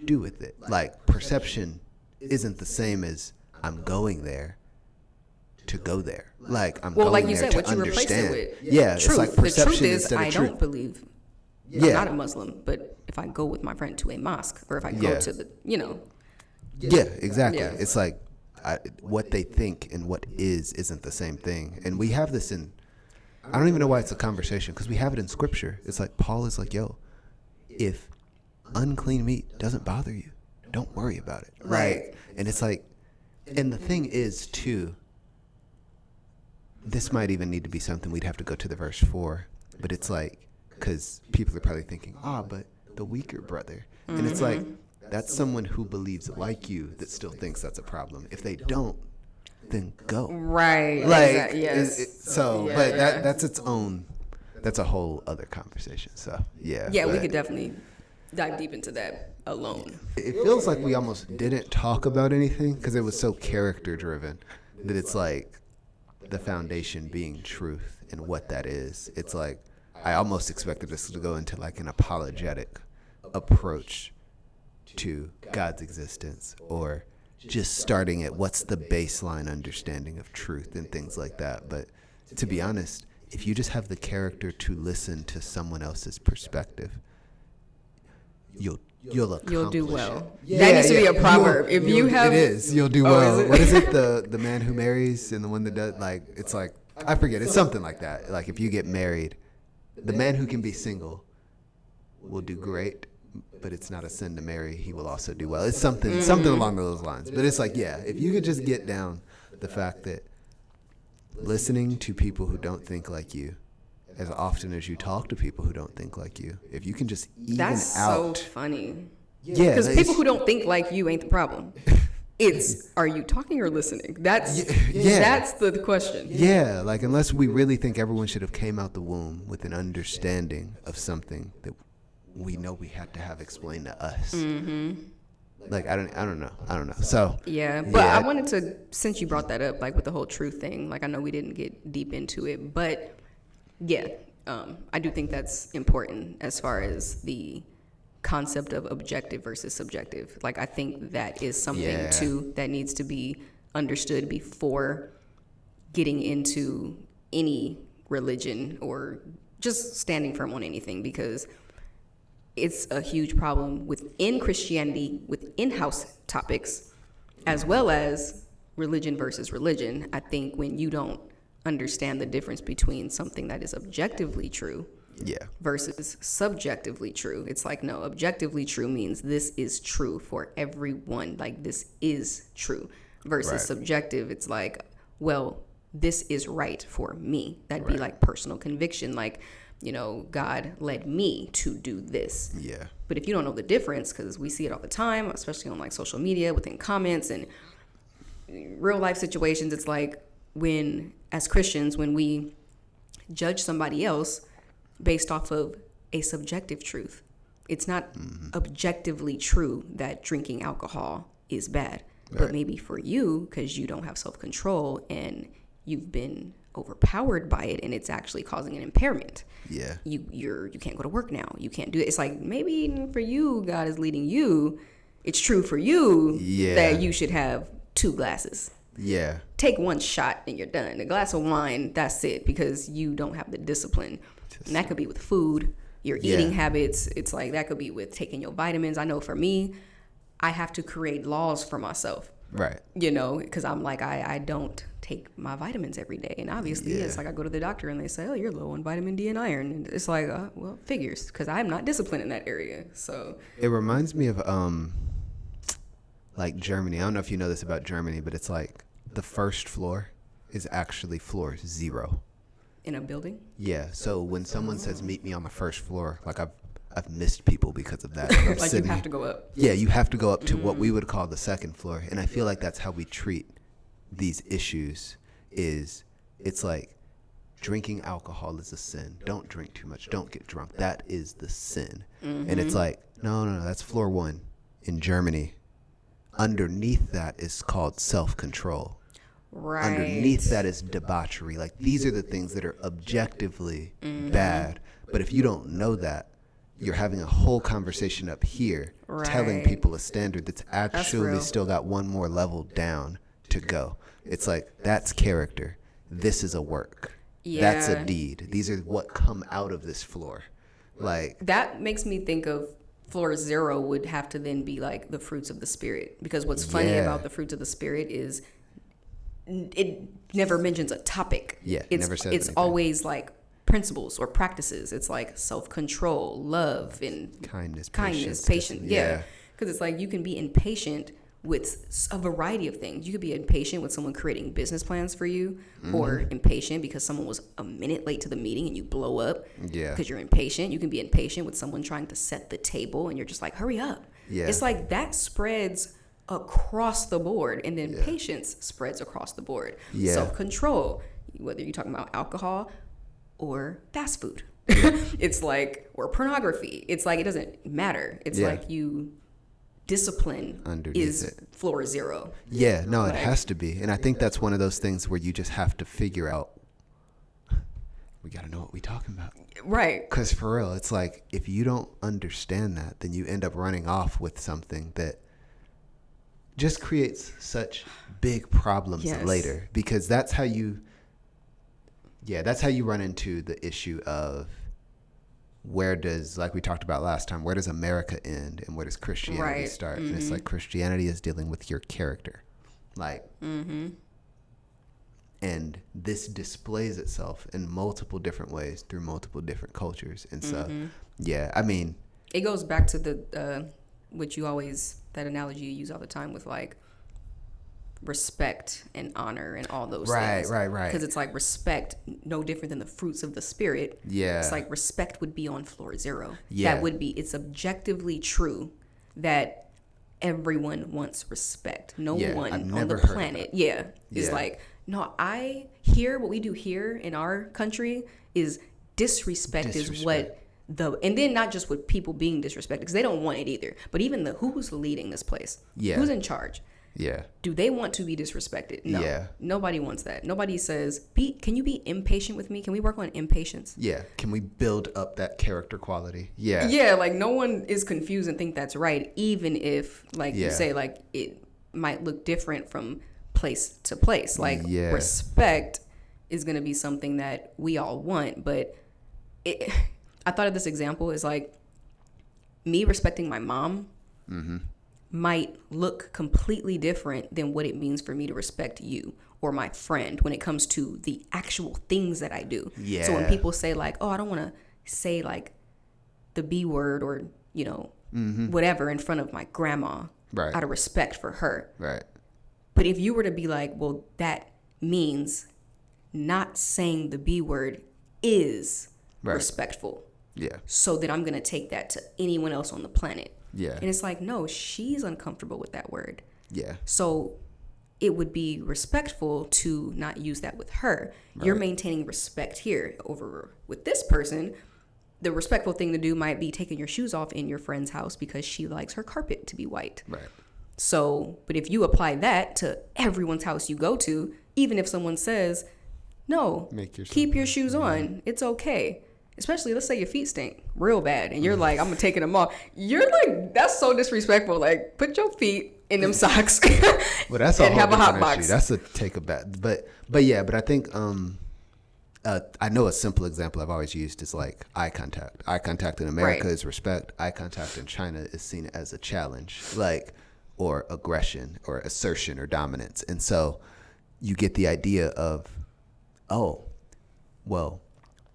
do with it. Like, perception isn't the same as I'm going there to go there. Like, I'm going like you there said, to what you replace it understand. with. Yeah, Truth. it's like perception the truth is, instead of I truth. don't believe. Yeah. I'm not a Muslim, but if I go with my friend to a mosque, or if I go to the, Yeah, exactly. Yeah. It's like what they think and what isn't the same thing. And we have this in, I don't even know why it's a conversation, because we have it in scripture. It's like Paul is like, yo, if unclean meat doesn't bother you, don't worry about it. Right. And it's like, and the thing is too, this might even need to be something we'd have to go to the verse 4, but it's like, because people are probably thinking, but the weaker brother. And it's like, that's someone who believes like you that still thinks that's a problem. If they don't, then go. Right. Like, exactly. Yes. But that's its own, that's a whole other conversation. So, yeah. Yeah, we but could definitely dive deep into that alone. It feels like we almost didn't talk about anything because it was so character driven that it's like the foundation being truth and what that is. It's like, I almost expected us to go into like an apologetic approach to God's existence, or just starting at what's the baseline understanding of truth and things like that. But to be honest, if you just have the character to listen to someone else's perspective, you'll do accomplish well. it. That needs to be a proverb. If you have, it is. You'll do well. What is it? The man who marries and the one that does, like, it's like, I forget. It's something like that. Like, if you get married, the man who can be single will do great, but it's not a sin to marry. He will also do well. It's something along those lines. But it's like, yeah, if you could just get down the fact that listening to people who don't think like you, as often as you talk to people who don't think like you, if you can just even that's out. so funny. Yeah, Because people who don't think like you ain't the problem. It's, are you talking or listening? That's the question. Yeah, like, unless we really think everyone should have came out the womb with an understanding of something that we know we had to have explained to us. Like, I don't know. So yeah, but I wanted to, since you brought that up, like with the whole truth thing, like I know we didn't get deep into it, but yeah, I do think that's important as far as the concept of objective versus subjective. Like, I think that is something too that needs to be understood before getting into any religion or just standing firm on anything, because it's a huge problem within Christianity, with in-house topics, as well as religion versus religion. I think when you don't understand the difference between something that is objectively true versus subjectively true, it's like, no, objectively true means this is true for everyone. Like, this is true. Versus subjective, it's like, well, this is right for me. That'd be like personal conviction. Like, God led me to do this. Yeah. But if you don't know the difference, because we see it all the time, especially on like social media, within comments and real life situations, it's like, when, as Christians, when we judge somebody else based off of a subjective truth, it's not objectively true that drinking alcohol is bad. But maybe for you, because you don't have self-control and you've been overpowered by it and it's actually causing an impairment. Yeah. You can't go to work now. You can't do it. It's like, maybe for you, God is leading you. It's true for you that you should have 2 glasses. Yeah. Take 1 shot and you're done. A glass of wine, that's it, because you don't have the discipline. And that could be with food, your eating habits. It's like, that could be with taking your vitamins. I know for me, I have to create laws for myself. Right. Because I'm like, I don't take my vitamins every day. And obviously, it's like I go to the doctor and they say, oh, you're low on vitamin D and iron. And it's like, well, figures, because I'm not disciplined in that area. So it reminds me of like Germany. I don't know if you know this about Germany, but it's like the first floor is actually floor 0. In a building? Yeah. So when someone says meet me on the first floor, like I've missed people because of that. Like, you have to go up. Yeah, you have to go up to what we would call the second floor. And I feel like that's how we treat these issues. It's like, drinking alcohol is a sin. Don't drink too much. Don't get drunk. That is the sin. And it's like, No, that's floor 1 in Germany. Underneath that is called self-control. Right. Underneath that is debauchery. Like, these are the things that are objectively bad. But if you don't know that, you're having a whole conversation up here telling people a standard that's actually still got one more level down to go. It's like, that's character. This is a work. Yeah. That's a deed. These are what come out of this floor. Like, that makes me think of floor 0 would have to then be like the fruits of the spirit, because what's funny about the fruits of the spirit is it never mentions a topic. Never says it's anything. Always like principles or practices. It's like self-control, love, and kindness, patience. Yeah, because it's like you can be impatient with a variety of things. You could be impatient with someone creating business plans for you, or impatient because someone was a minute late to the meeting and you blow up because you're impatient. You can be impatient with someone trying to set the table and you're just like, hurry up. It's like that spreads across the board, and then patience spreads across the board. Self-control, whether you're talking about alcohol or fast food, it's like, or pornography. It's like, it doesn't matter. It's like you discipline underneath is it. Floor 0. Yeah, no, it has to be. And I think that's one of those things where you just have to figure out, we got to know what we're talking about. Right. Because for real, it's like, if you don't understand that, then you end up running off with something that just creates such big problems later. Because that's how you run into the issue of, where does, like we talked about last time, where does America end and where does Christianity start? And it's like, Christianity is dealing with your character. Like, and this displays itself in multiple different ways through multiple different cultures. And so, I mean, it goes back to the, which you always, that analogy you use all the time with like respect and honor and all those things. Right. Because it's like respect, no different than the fruits of the spirit. Yeah. It's like respect would be on floor 0. Yeah. That would be, it's objectively true that everyone wants respect. No one on the planet. Is like, no, what we do here in our country is disrespect. Is what and then not just with people being disrespected, because they don't want it either, but even who's leading this place? Who's in charge? Yeah. Do they want to be disrespected? No. Yeah. Nobody wants that. Nobody says, can you be impatient with me? Can we work on impatience? Yeah. Can we build up that character quality? Yeah. Yeah, like no one is confused and think that's right, even if, like you say, like it might look different from place to place. Like respect is going to be something that we all want, but I thought of this example as like me respecting my mom might look completely different than what it means for me to respect you or my friend when it comes to the actual things that I do. Yeah. So when people say like, oh, I don't want to say like the B word or, you know, whatever in front of my grandma out of respect for her. Right. But if you were to be like, well, that means not saying the B word is respectful. Yeah. So then I'm going to take that to anyone else on the planet. Yeah. And it's like, no, she's uncomfortable with that word. Yeah. So it would be respectful to not use that with her. Right. You're maintaining respect here. Over with this person, the respectful thing to do might be taking your shoes off in your friend's house because she likes her carpet to be white. Right. So, but if you apply that to everyone's house you go to, even if someone says, no, keep your shoes on, it's okay. Especially, let's say your feet stink real bad and you're like, I'm taking them off. You're like, that's so disrespectful. Like, put your feet in them socks. Well, that's a whole different issue. That's a take a bath. But I think I know a simple example I've always used is like eye contact. Eye contact in America is respect. Eye contact in China is seen as a challenge, like, or aggression or assertion or dominance. And so you get the idea of, oh, well,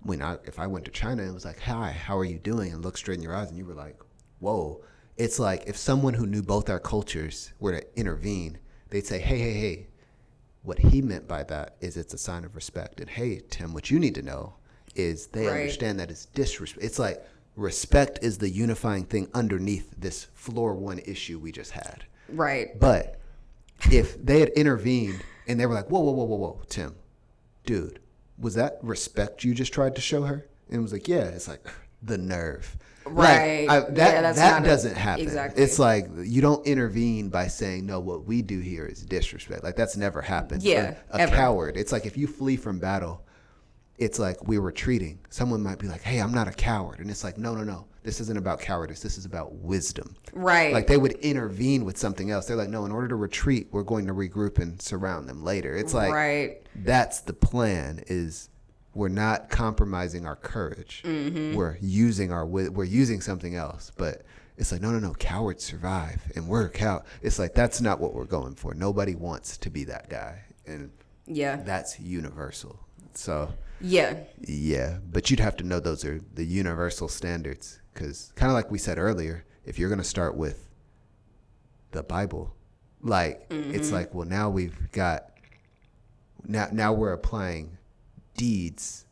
if I went to China and was like, hi, how are you doing? And look straight in your eyes and you were like, whoa. It's like if someone who knew both our cultures were to intervene, they'd say, hey, what he meant by that is it's a sign of respect. And hey, Tim, what you need to know is they understand that it's disrespect. It's like respect is the unifying thing underneath this floor one issue we just had. Right. But if they had intervened and they were like, whoa, Tim, dude, was that respect you just tried to show her? And it was like, yeah. It's like, the nerve. Right. That doesn't happen. Exactly. It's like you don't intervene by saying, no, what we do here is disrespect. Like that's never happened. Yeah. A coward. It's like if you flee from battle, it's like we're retreating. Someone might be like, hey, I'm not a coward. And it's like, no. This isn't about cowardice. This is about wisdom. Right. Like they would intervene with something else. They're like, no, in order to retreat, we're going to regroup and surround them later. It's like, that's the plan is we're not compromising our courage. Mm-hmm. We're using something else. But it's like, no. Cowards survive. And we're It's like, that's not what we're going for. Nobody wants to be that guy. And that's universal. So yeah, but you'd have to know those are the universal standards, because kind of like we said earlier, if you're going to start with the Bible, like it's like, well, now we've got now we're applying deeds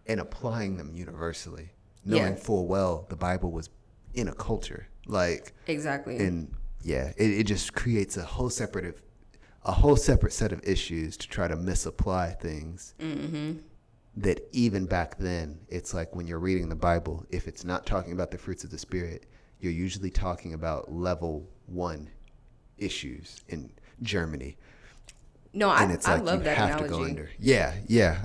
and applying them universally, knowing full well the Bible was in a culture, like exactly, and it just creates a whole separate set of issues to try to misapply things that even back then, it's like when you're reading the Bible, if it's not talking about the fruits of the Spirit, you're usually talking about level 1 issues in Germany. No, and it's I like love you that have analogy. to go under. Yeah.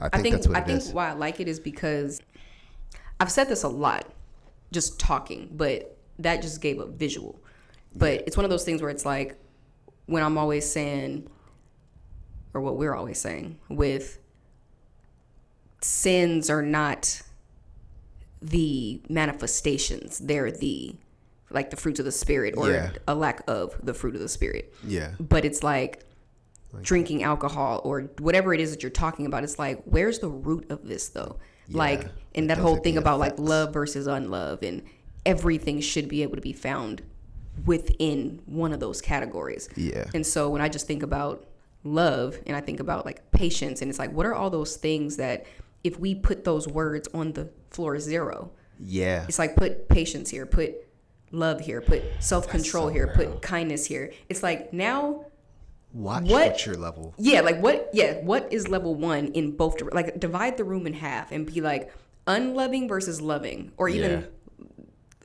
I think that's what it is. I think why I like it is because I've said this a lot, just talking, but that just gave a visual. But it's one of those things where it's like, when I'm always saying, or what we're always saying, with sins are not the manifestations, they're the fruits of the Spirit, or a lack of the fruit of the Spirit. Yeah. But it's like drinking alcohol or whatever it is that you're talking about. It's like, where's the root of this though? Yeah, and that whole thing about like love versus unlove, and everything should be able to be found within one of those categories. Yeah. And so when I just think about love and I think about like patience, and it's like, what are all those things that if we put those words on the floor 0, it's like, put patience here, put love here, put self-control here, put kindness here. It's like, now what's your level? Yeah. Like what is level 1 in both? Like divide the room in half and be like unloving versus loving, or even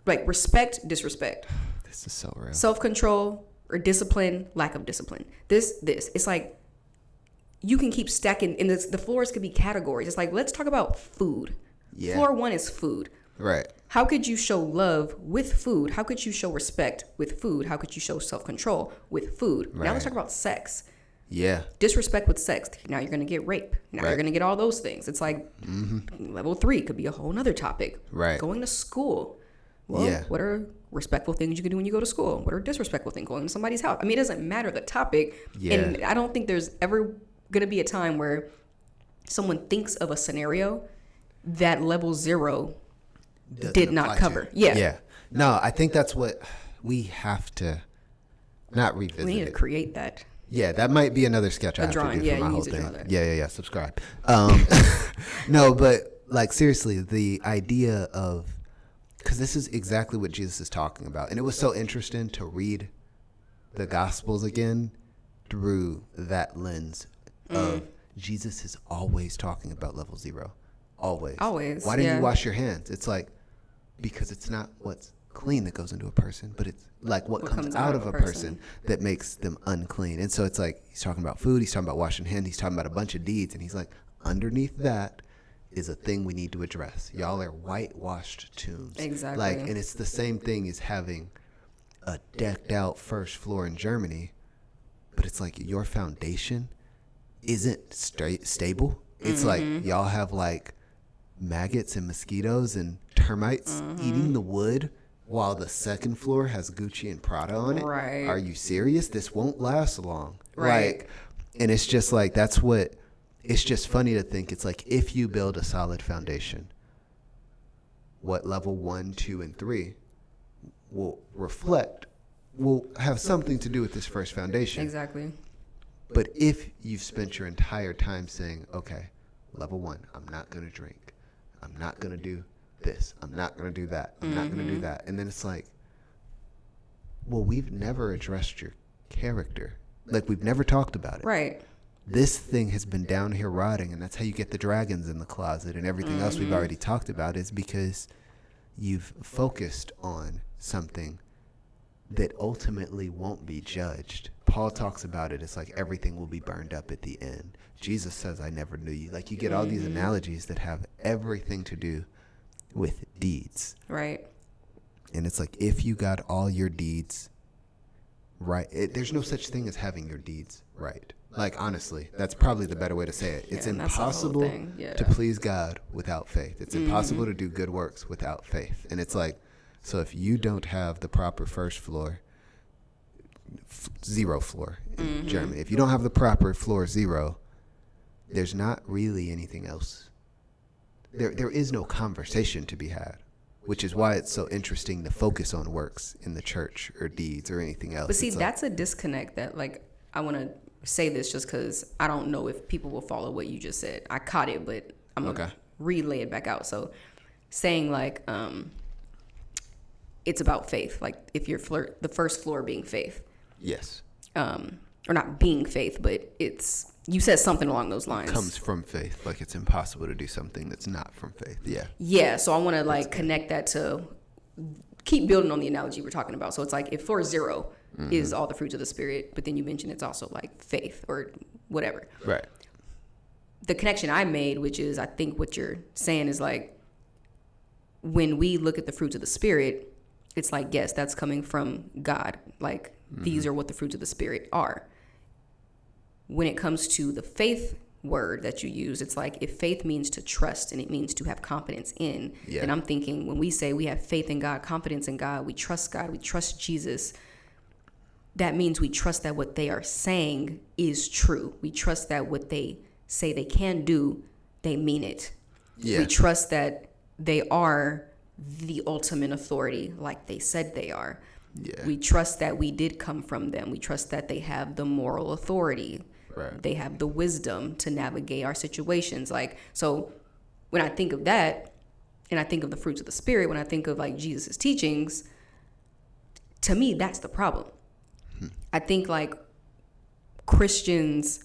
like respect, disrespect. This is so real. Self-control or discipline, lack of discipline. This. It's like you can keep stacking, and the floors could be categories. It's like, let's talk about food. Yeah. Floor 1 is food. Right. How could you show love with food? How could you show respect with food? How could you show self-control with food? Right. Now let's talk about sex. Yeah. Disrespect with sex. Now you're going to get rape. Now you're going to get all those things. It's like level 3 could be a whole nother topic. Right. Going to school. Well, what are respectful things you can do when you go to school? What are disrespectful things going to somebody's house? I mean, it doesn't matter the topic. Yeah. And I don't think there's ever going to be a time where someone thinks of a scenario that level 0 did not cover. Yeah. No, I think that's what we have to not revisit. We need to create that. Yeah, that might be another sketch I have to do for my whole thing. Yeah. Subscribe. No, but like seriously, the idea of, because this is exactly what Jesus is talking about. And it was so interesting to read the Gospels again through that lens of Jesus is always talking about level 0. Always. Why didn't you wash your hands? It's like, because it's not what's clean that goes into a person, but it's like what comes out of a person that makes them unclean. And so it's like, he's talking about food, he's talking about washing hands, he's talking about a bunch of deeds. And he's like, underneath that is a thing we need to address. Y'all are whitewashed tombs. Exactly. Like, and it's the same thing as having a decked out first floor in Germany, but it's like your foundation isn't stable. It's like y'all have like maggots and mosquitoes and termites eating the wood while the second floor has Gucci and Prada on it. Right. Are you serious? This won't last long. Right. Like, and it's just like, that's what, it's just funny to think. It's like, if you build a solid foundation, what level 1, 2, and 3 will have something to do with this first foundation. Exactly. But if you've spent your entire time saying, okay, level 1, I'm not going to drink. I'm not going to do this. I'm not going to do that. I'm not going to do that. And then it's like, well, we've never addressed your character. Like, we've never talked about it. Right. This thing has been down here rotting, and that's how you get the dragons in the closet and everything else we've already talked about, is because you've focused on something that ultimately won't be judged. Paul talks about it. It's like everything will be burned up at the end. Jesus says, I never knew you. Like, you get all these analogies that have everything to do with deeds. Right. And it's like, if you got all your deeds right, there's no such thing as having your deeds right. Like, honestly, that's probably the better way to say it. It's impossible to please God without faith. It's impossible to do good works without faith. And it's like, so if you don't have the proper first floor, zero floor in German, if you don't have the proper floor zero, there's not really anything else. There is no conversation to be had, which is why it's so interesting to focus on works in the church or deeds or anything else. But see, that's a disconnect that, like, I want to say this just because I don't know if people will follow what you just said. I caught it, but I'm going to relay it back out. So saying, like, it's about faith. Like, if you're the first floor being faith. Yes. Or not being faith, but it's, you said something along those lines. Comes from faith. Like, it's impossible to do something that's not from faith. Yeah. Yeah. So I want to, like, connect that to keep building on the analogy we're talking about. So it's like, if floor zero is all the fruits of the Spirit, but then you mentioned it's also like faith or whatever. Right. The connection I made, which is, I think what you're saying is, like, when we look at the fruits of the Spirit, it's like, yes, that's coming from God. Like, these are what the fruits of the Spirit are. When it comes to the faith word that you use, it's like, if faith means to trust and it means to have confidence in, then I'm thinking, when we say we have faith in God, confidence in God, we trust God, we trust Jesus, that means we trust that what they are saying is true. We trust that what they say they can do, they mean it. Yeah. We trust that they are the ultimate authority like they said they are. Yeah. We trust that we did come from them. We trust that they have the moral authority. Right. They have the wisdom to navigate our situations. Like, so when I think of that, and I think of the fruits of the Spirit, when I think of, like, Jesus' teachings, to me, that's the problem. I think, like, Christians,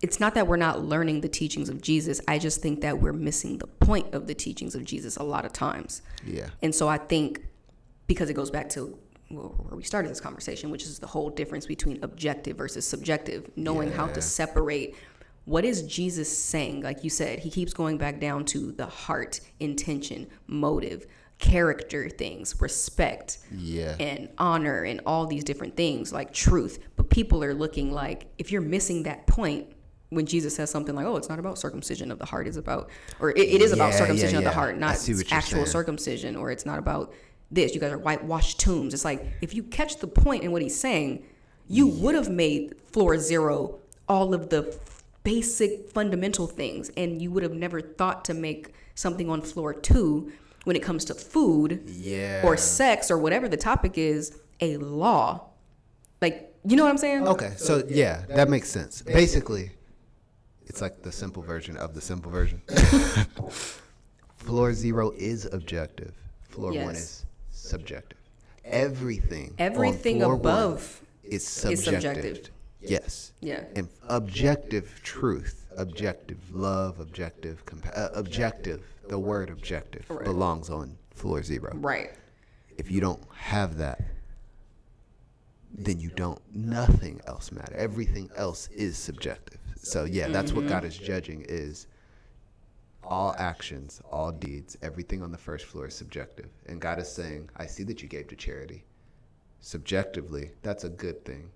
it's not that we're not learning the teachings of Jesus. I just think that we're missing the point of the teachings of Jesus a lot of times. Yeah. And so I think, because it goes back to where we started this conversation, which is the whole difference between objective versus subjective, knowing how to separate what is Jesus saying. Like you said, he keeps going back down to the heart, intention, motive, character things, respect, and honor, and all these different things, like truth. But people are looking like, if you're missing that point, when Jesus says something like, oh, it's not about circumcision of the heart, it's about, or it is about circumcision of the heart, not actual circumcision, or it's not about this, you guys are whitewashed tombs. It's like, if you catch the point in what he's saying, you would have made floor zero all of the basic fundamental things, and you would have never thought to make something on floor two, when it comes to food or sex or whatever the topic is, a law. Like, you know what I'm saying? Okay, so yeah, that makes sense. Basically, it's like the simple version of the simple version. Floor zero is objective. Floor one is subjective. Everything above is subjective. Yes. Yeah. And objective truth, objective love, objective objective. The word objective belongs on floor zero. Right. If you don't have that, then you don't, nothing else matters. Everything else is subjective. So yeah, that's what God is judging, is all actions, all deeds, everything on the first floor is subjective. And God is saying, I see that you gave to charity. Subjectively, that's a good thing.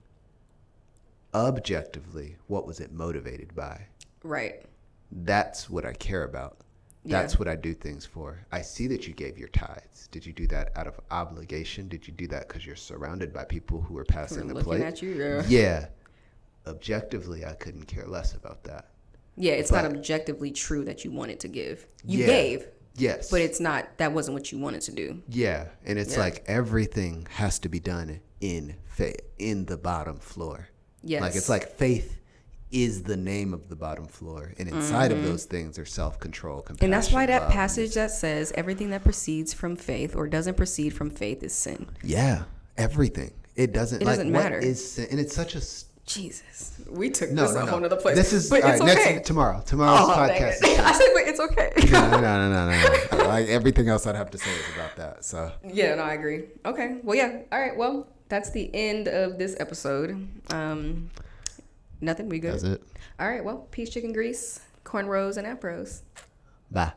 Objectively, what was it motivated by? Right. That's what I care about. That's what I do things for. I see that you gave your tithes. Did you do that out of obligation? Did you do that because you're surrounded by people who are passing the plate? Looking at you, yeah. Objectively, I couldn't care less about that. Yeah, it's not objectively true that you wanted to give. You gave. Yes. But it's not, that wasn't what you wanted to do. Yeah. And it's like, everything has to be done in faith, in the bottom floor. Yes. Like, it's like faith is the name of the bottom floor, and inside of those things are self-control, compassion, and that's why that passage that says everything that proceeds from faith or doesn't proceed from faith is sin. Yeah, everything. It doesn't matter. What is sin? And it's such a Jesus, we took No, this no, a no. whole nother place. This is but all it's right, okay. Tomorrow's Oh, podcast. dang it. I said, but it's okay. No. Like everything else I'd have to say is about that. So Yeah, no, I agree. Okay, well, yeah. All right, well, that's the end of this episode. Nothing. We good. that's it. All right, well, peace, chicken grease, cornrows, and afros. Bye.